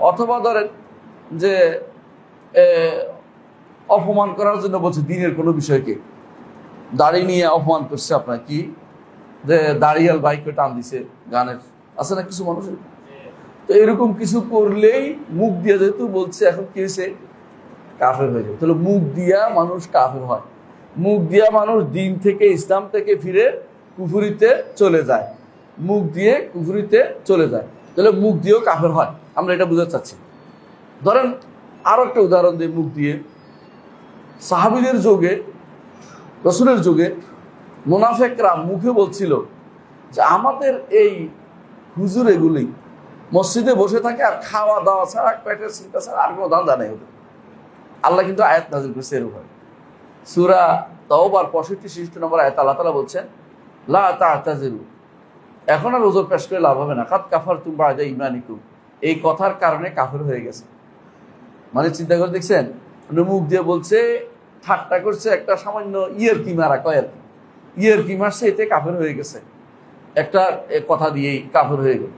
অথবা ধরেন যে অপমান করার জন্য বলছে দিনের কোনো বিষয়কে, দাড়ি নিয়ে অপমান করছে আপনার, কি যে দাড়িয়াল বাইককে টান দিছে গানের, আছে না কিছু মানুষের। তো এরকম কিছু করলেই মুখ দিয়ে যেহেতু বলছে এখন কি হয়েছে, কাফের হয়ে যাবে। তাহলে মুখ দিয়া মানুষ কাফের হয়, মুখ দিয়া মানুষ দিন থেকে ইসলাম থেকে ফিরে কুফুরিতে চলে যায়, মুখ দিয়ে কুফুরিতে চলে যায়। তাহলে মুখ দিয়েও কাফের হয়, আমরা এটা বুঝতে চাচ্ছি। ধরেন আরো একটা উদাহরণ দিই মুখ দিয়ে। সাহাবীদের যুগে, রসুলের যুগে মুনাফেকরা মুখে বলছিল যে আমাদের এই হুজুর এগুলি মসজিদে বসে থাকে আর খাওয়া দাওয়া ছাড়া, পেটের চিন্তা ছাড়া আর কোনো ধান্দা নেই ওদের। আল্লাহ কিন্তু আয়াত নাযিল করেছে এরকম। সূরা তাওবার 65-66 নম্বর আয়াত আল্লাহ তাআলা বলছেন, লা তা'তাযিরু, এখন আর ওযর পেশ করে লাভ হবে না, কাদ কাফারতুম বা'দা ঈমানিকুম, এই কথার কারণে কাফের হয়ে গেছে। মানে চিন্তা করে দেখছেন, মুখ দিয়ে বলছে, ঠাট্টা করছে, একটা সামান্য ইয়ের কি মারা কয়ের ইয়ের কি মারছে, এতে কাফের হয়ে গেছে, একটা কথা দিয়েই কাফের হয়ে গেল।